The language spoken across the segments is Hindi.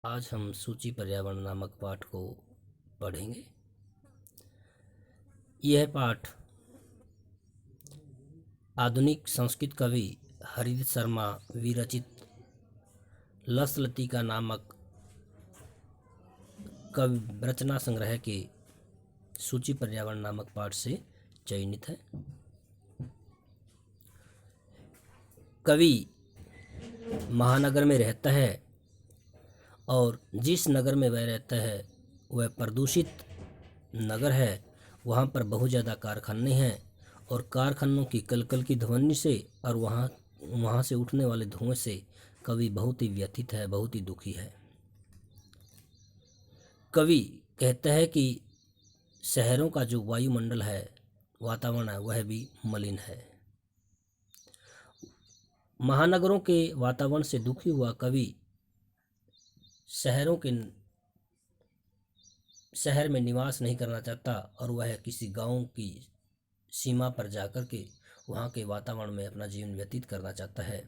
आज हम सूची पर्यावरण नामक पाठ को पढ़ेंगे। यह पाठ आधुनिक संस्कृत कवि हरित शर्मा विरचित लसलतिका नामक कवि रचना संग्रह के सूची पर्यावरण नामक पाठ से चयनित है। कवि महानगर में रहता है और जिस नगर में वह रहता है वह प्रदूषित नगर है। वहाँ पर बहुत ज़्यादा कारखाने हैं और कारखानों की कलकल की ध्वनि से और वहाँ से उठने वाले धुएं से कवि बहुत ही व्यथित है, बहुत ही दुखी है। कवि कहता है कि शहरों का जो वायुमंडल है, वातावरण है, वह भी मलिन है। महानगरों के वातावरण से दुखी हुआ कवि शहर में निवास नहीं करना चाहता और वह किसी गांव की सीमा पर जाकर के वहाँ के वातावरण में अपना जीवन व्यतीत करना चाहता है।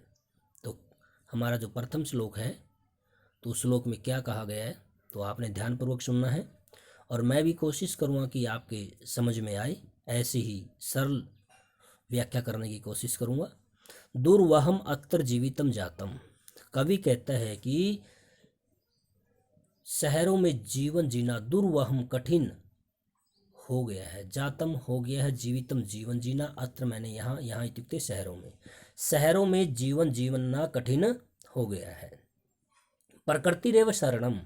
तो हमारा जो प्रथम श्लोक है, तो उस श्लोक में क्या कहा गया है तो आपने ध्यानपूर्वक सुनना है और मैं भी कोशिश करूँगा कि आपके समझ में आए, ऐसे ही सरल व्याख्या करने की कोशिश करूँगा। दुर्वहम अत्र जीवितम जातम। कवि कहता है कि शहरों में जीवन जीना दुर्वहम कठिन हो गया है, जातम हो गया है, जीवितम जीवन जीना, अत्र मैंने यहाँ इत्युक्ते शहरों में जीवन जीवना कठिन हो गया है। प्रकृति रेव शरणम,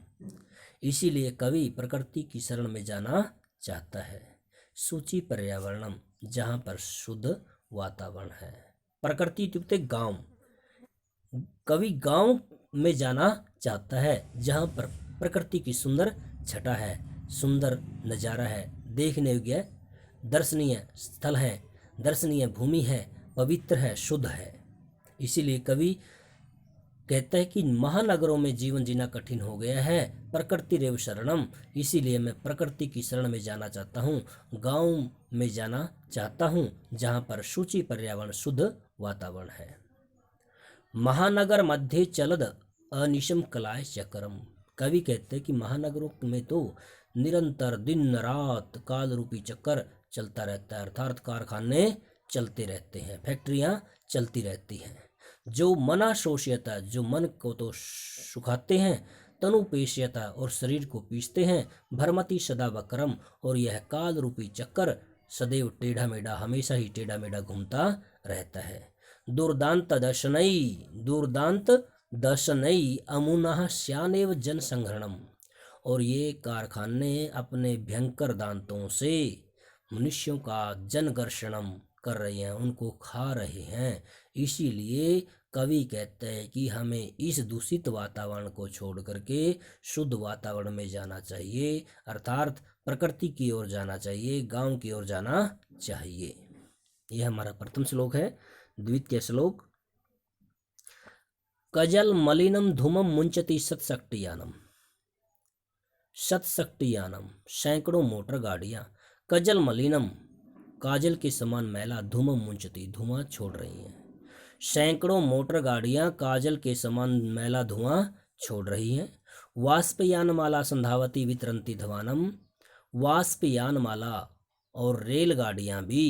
इसीलिए कवि प्रकृति की शरण में जाना चाहता है। सूची पर्यावरणम, जहाँ पर शुद्ध वातावरण है। प्रकृति इत्युक्ते गांव, कवि गांव में जाना चाहता है जहाँ पर प्रकृति की सुंदर छटा है, सुंदर नज़ारा है, देखने योग्य दर्शनीय स्थल है, दर्शनीय भूमि है, पवित्र है, शुद्ध है। इसीलिए कवि कहता है कि महानगरों में जीवन जीना कठिन हो गया है। प्रकृति रेव शरणम, इसीलिए मैं प्रकृति की शरण में जाना चाहता हूँ, गांव में जाना चाहता हूँ जहाँ पर शुचि पर्यावरण शुद्ध वातावरण है। महानगर मध्य चलद अनिशम कलाय चक्रम। कवि कहते हैं कि महानगरों में तो निरंतर दिन रात काल रूपी चक्कर चलता रहता है, अर्थात कारखाने चलते रहते हैं, फैक्ट्रियां चलती रहती हैं। जो मना शोष्यता, जो मन को तो सुखाते हैं, तनु पेश्यता और शरीर को पीसते हैं, भरमति सदा वक्रम, और यह काल रूपी चक्कर सदैव टेढ़ा मेढ़ा, हमेशा ही टेढ़ा मेढ़ा घूमता रहता है। दुर्दांत दशनई अमुना श्यानेव जन संग्रहणम, और ये कारखाने अपने भयंकर दांतों से मनुष्यों का जनघर्षणम कर रहे हैं, उनको खा रहे हैं। इसीलिए कवि कहते हैं कि हमें इस दूषित वातावरण को छोड़ करके शुद्ध वातावरण में जाना चाहिए, अर्थात प्रकृति की ओर जाना चाहिए, गांव की ओर जाना चाहिए। यह हमारा प्रथम श्लोक है। द्वितीय श्लोक, कजल मलिनम धूमम मुंचती सतशक्तियानम। सतशक्तियानम, सैकड़ों मोटर गाड़ियां, कजल मलिनम, काजल के समान मैला, धूमम मुंचती, धुआं छोड़ रही हैं। सैकड़ों मोटर गाड़ियां काजल के समान मैला धुआं छोड़ रही हैं। वाष्पयानमाला संधावती वितरंती धवानम, वाष्पयानमाला और रेलगाड़ियां भी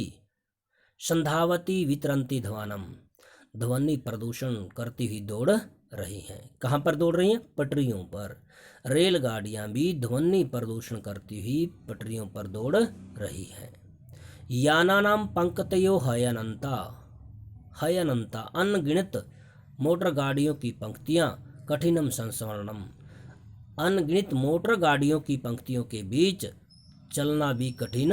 संधावती वितरंती धवानम, ध्वनि प्रदूषण करती हुई दौड़ रही हैं। कहाँ पर दौड़ रही हैं? पटरियों पर। रेलगाड़ियां भी ध्वनि प्रदूषण करती हुई पटरियों पर दौड़ रही हैं। यानानाम पंक्तयो हयनंता, हयनंता, अनगिनत मोटर गाड़ियों की पंक्तियां, कठिनम संस्मरणम, अनगिनत मोटर गाड़ियों की पंक्तियों के बीच चलना भी कठिन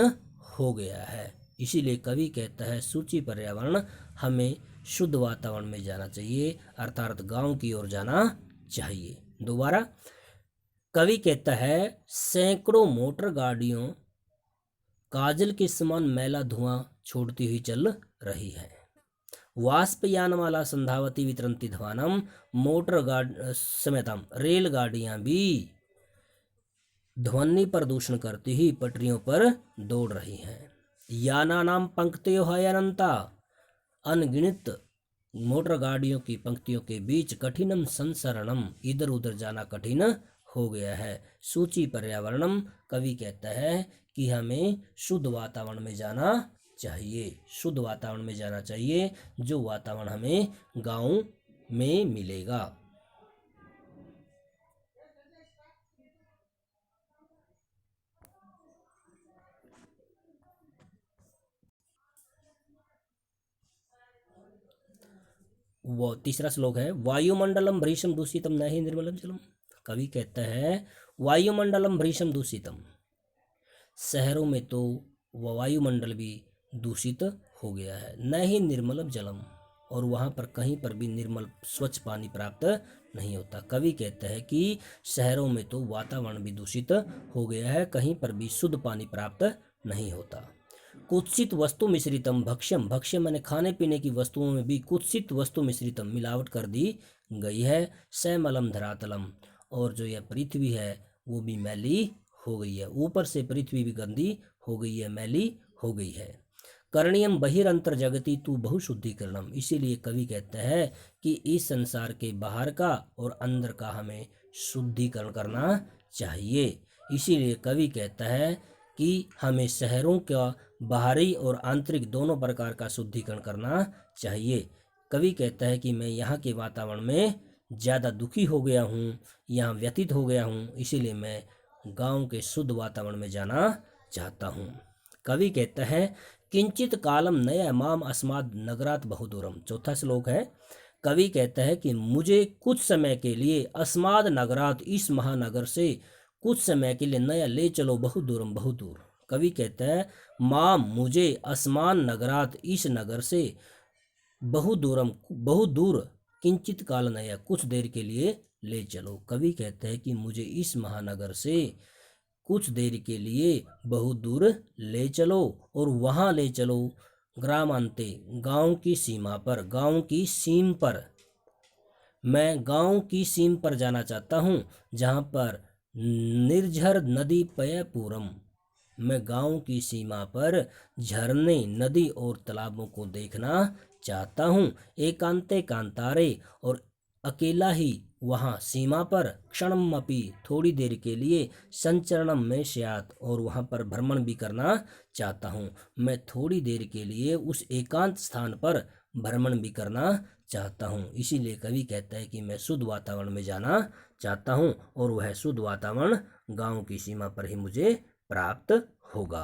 हो गया है। इसीलिए कवि कहता है सूची पर्यावरण, हमें शुद्ध वातावरण में जाना चाहिए, अर्थात गांव की ओर जाना चाहिए। दोबारा कवि कहता है सैकड़ों मोटर गाड़ियों काजल के समान मैला धुआं छोड़ती हुई चल रही है। वाष्पयानमाला संधावती वितरंती धवानम, रेलगाड़ियां भी ध्वनि प्रदूषण करती ही पटरियों पर दौड़ रही हैं। यानानाम पंक्तियों हयनंता, अनगिनत मोटर गाड़ियों की पंक्तियों के बीच कठिनम संसरणम, इधर उधर जाना कठिन हो गया है। सूची पर्यावरणम, कवि कहता है कि हमें शुद्ध वातावरण में जाना चाहिए, शुद्ध वातावरण में जाना चाहिए, जो वातावरण हमें गांव में मिलेगा। वो तीसरा श्लोक है, वायुमंडलम भ्रीषम दूषितम न ही निर्मलम जलम। कवि कहता है वायुमंडलम भ्रीषम दूषितम, शहरों में तो वायुमंडल भी दूषित हो गया है, न ही निर्मलम जलम, और वहाँ पर कहीं पर भी निर्मल स्वच्छ पानी प्राप्त नहीं होता। कवि कहता है कि शहरों में तो वातावरण भी दूषित हो गया है, कहीं पर भी शुद्ध पानी प्राप्त नहीं होता। कुत्सित वस्तु मिश्रितम भक्ष्यम, भक्ष्य मैंने खाने पीने की वस्तुओं में भी कुत्सित वस्तु मिश्रितम, मिलावट कर दी गई है। सैमलम धरातलम, और जो यह पृथ्वी है वो भी मैली हो गई है, ऊपर से पृथ्वी भी गंदी हो गई है, मैली हो गई है। करणीयम बहिरंतर जगति तू बहुशुद्धिकरणम, इसीलिए कवि कहता है कि इस संसार के बाहर का और अंदर का हमें शुद्धिकरण करना चाहिए। इसीलिए कवि कहता है कि हमें शहरों का बाहरी और आंतरिक दोनों प्रकार का शुद्धिकरण करना चाहिए। कवि कहता है कि मैं यहाँ के वातावरण में ज़्यादा दुखी हो गया हूँ, यहाँ व्यतीत हो गया हूँ, इसीलिए मैं गांव के शुद्ध वातावरण में जाना चाहता हूँ। कवि कहता है किंचित कालम नया माम अस्माद नगरात बहुदूरम, चौथा श्लोक है। कवि कहता है कि मुझे कुछ समय के लिए अस्माद नगरात, इस महानगर से कुछ समय के लिए नया ले चलो, बहुत दूरम, बहुत दूर। कवि कहता है माम, मुझे, अस्मान नगरात, इस नगर से, बहुत दूरम, बहुत दूर, किंचित काल नया, कुछ देर के लिए ले चलो। कवि कहते हैं कि मुझे इस महानगर से कुछ देर के लिए बहुत दूर ले चलो, और वहाँ ले चलो ग्रामांते, गांव की सीमा पर, गांव की सीम पर। मैं गांव की सीम पर जाना चाहता हूँ, जहाँ पर निर्झर नदी पयपूरम, मैं गांव की सीमा पर झरने, नदी और तालाबों को देखना चाहता हूँ। एकांते कांतारे, और अकेला ही वहाँ सीमा पर, क्षणम अपि, थोड़ी देर के लिए, संचरणम में स्यात्, और वहाँ पर भ्रमण भी करना चाहता हूँ। मैं थोड़ी देर के लिए उस एकांत स्थान पर भ्रमण भी करना चाहता हूँ। इसीलिए कवि कहता है कि मैं शुद्ध वातावरण में जाना चाहता हूँ, और वह शुद्ध वातावरण गांव की सीमा पर ही मुझे प्राप्त होगा।